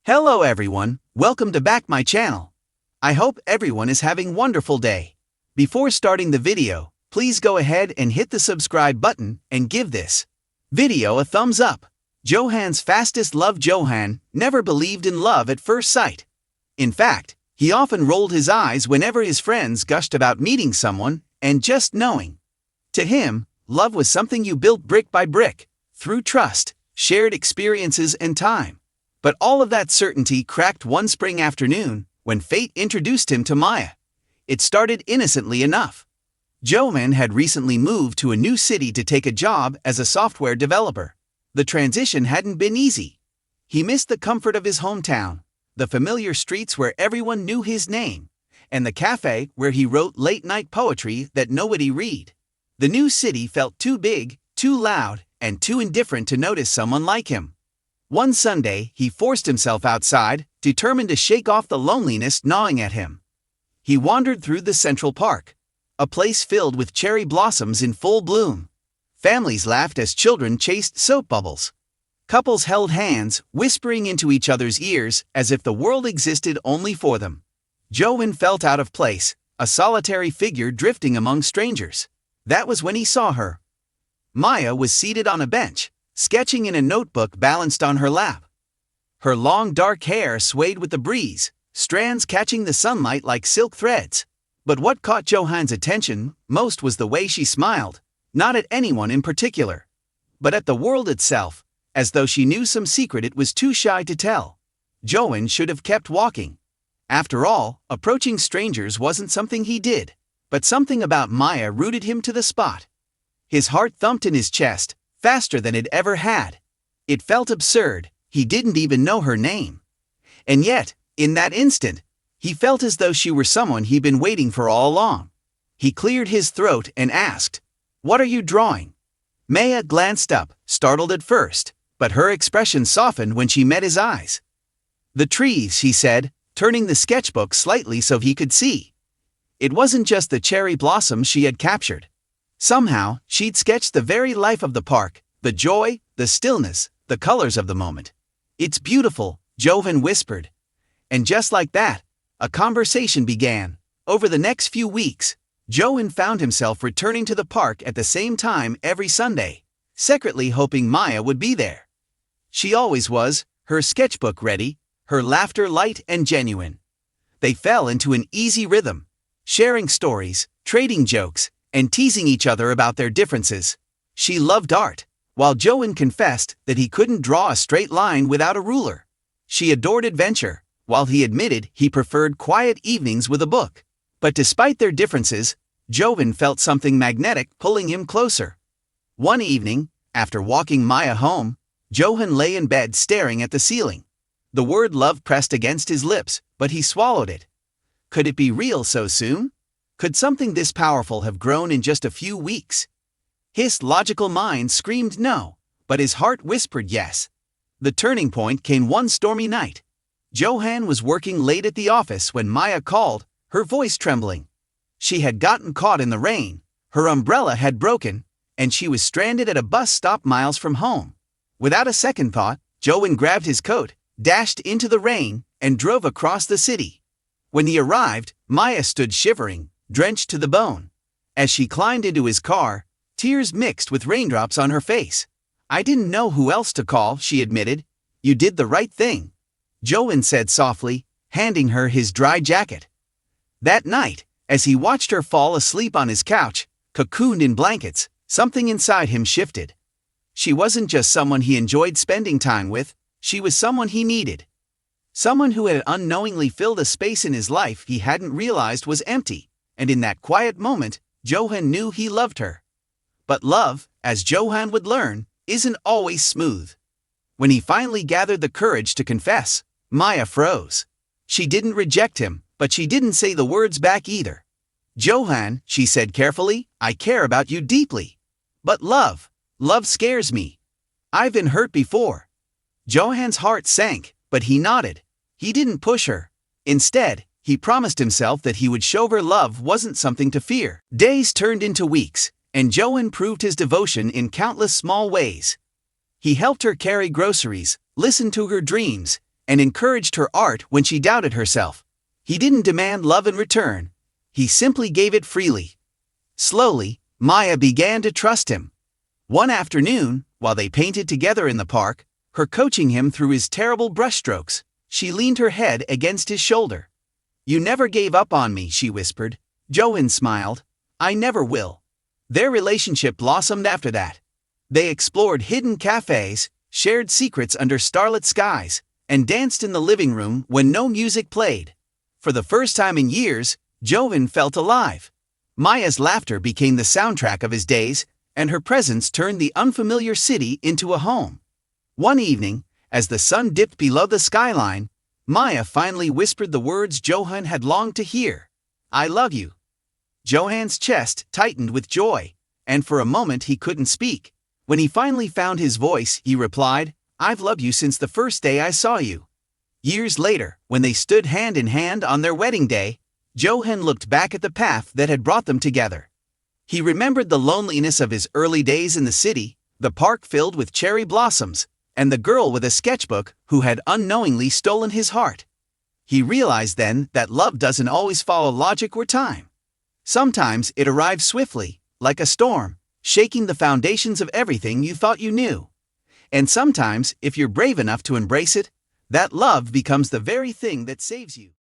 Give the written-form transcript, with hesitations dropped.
Hello everyone, welcome to back my channel. I hope everyone is having wonderful day. Before starting the video, please go ahead and hit the subscribe button and give this video a thumbs up. Johan's fastest love. Johan never believed in love at first sight. In fact, he often rolled his eyes whenever his friends gushed about meeting someone and just knowing. To him, love was something you built brick by brick, through trust, shared experiences and time. But all of that certainty cracked one spring afternoon when fate introduced him to Maya. It started innocently enough. Johan had recently moved to a new city to take a job as a software developer. The transition hadn't been easy. He missed the comfort of his hometown, the familiar streets where everyone knew his name, and the cafe where he wrote late-night poetry that nobody read. The new city felt too big, too loud, and too indifferent to notice someone like him. One Sunday, he forced himself outside, determined to shake off the loneliness gnawing at him. He wandered through the Central Park, a place filled with cherry blossoms in full bloom. Families laughed as children chased soap bubbles. Couples held hands, whispering into each other's ears as if the world existed only for them. Johan felt out of place, a solitary figure drifting among strangers. That was when he saw her. Maya was seated on a bench, sketching in a notebook balanced on her lap. Her long dark hair swayed with the breeze, strands catching the sunlight like silk threads. But what caught Johan's attention most was the way she smiled, not at anyone in particular, but at the world itself, as though she knew some secret it was too shy to tell. Johan should have kept walking. After all, approaching strangers wasn't something he did, but something about Maya rooted him to the spot. His heart thumped in his chest, faster than it ever had. It felt absurd, he didn't even know her name. And yet, in that instant, he felt as though she were someone he'd been waiting for all along. He cleared his throat and asked, "What are you drawing?" Maya glanced up, startled at first, but her expression softened when she met his eyes. "The trees," she said, turning the sketchbook slightly so he could see. It wasn't just the cherry blossoms she had captured. Somehow, she'd sketched the very life of the park, the joy, the stillness, the colors of the moment. "It's beautiful," Johan whispered. And just like that, a conversation began. Over the next few weeks, Johan found himself returning to the park at the same time every Sunday, secretly hoping Maya would be there. She always was, her sketchbook ready, her laughter light and genuine. They fell into an easy rhythm, sharing stories, trading jokes, and teasing each other about their differences. She loved art, while Johan confessed that he couldn't draw a straight line without a ruler. She adored adventure, while he admitted he preferred quiet evenings with a book. But despite their differences, Johan felt something magnetic pulling him closer. One evening, after walking Maya home, Johan lay in bed staring at the ceiling. The word love pressed against his lips, but he swallowed it. Could it be real so soon? Could something this powerful have grown in just a few weeks? His logical mind screamed no, but his heart whispered yes. The turning point came one stormy night. Johan was working late at the office when Maya called, her voice trembling. She had gotten caught in the rain, her umbrella had broken, and she was stranded at a bus stop miles from home. Without a second thought, Johan grabbed his coat, dashed into the rain, and drove across the city. When he arrived, Maya stood shivering, drenched to the bone. As she climbed into his car, tears mixed with raindrops on her face. "I didn't know who else to call," she admitted. "You did the right thing," Johan said softly, handing her his dry jacket. That night, as he watched her fall asleep on his couch, cocooned in blankets, something inside him shifted. She wasn't just someone he enjoyed spending time with, she was someone he needed. Someone who had unknowingly filled a space in his life he hadn't realized was empty. And in that quiet moment, Johan knew he loved her. But love, as Johan would learn, isn't always smooth. When he finally gathered the courage to confess, Maya froze. She didn't reject him, but she didn't say the words back either. "Johan," she said carefully, "I care about you deeply. But love scares me. I've been hurt before." Johan's heart sank, but he nodded. He didn't push her. Instead, he promised himself that he would show her love wasn't something to fear. Days turned into weeks, and Johan proved his devotion in countless small ways. He helped her carry groceries, listened to her dreams, and encouraged her art when she doubted herself. He didn't demand love in return. He simply gave it freely. Slowly, Maya began to trust him. One afternoon, while they painted together in the park, her coaching him through his terrible brushstrokes, she leaned her head against his shoulder. "You never gave up on me," she whispered. Johan smiled. "I never will." Their relationship blossomed after that. They explored hidden cafes, shared secrets under starlit skies, and danced in the living room when no music played. For the first time in years, Johan felt alive. Maya's laughter became the soundtrack of his days, and her presence turned the unfamiliar city into a home. One evening, as the sun dipped below the skyline, Maya finally whispered the words Johan had longed to hear. "I love you." Johan's chest tightened with joy, and for a moment he couldn't speak. When he finally found his voice, he replied, "I've loved you since the first day I saw you." Years later, when they stood hand in hand on their wedding day, Johan looked back at the path that had brought them together. He remembered the loneliness of his early days in the city, the park filled with cherry blossoms, and the girl with a sketchbook who had unknowingly stolen his heart. He realized then that love doesn't always follow logic or time. Sometimes it arrives swiftly, like a storm, shaking the foundations of everything you thought you knew. And sometimes, if you're brave enough to embrace it, that love becomes the very thing that saves you.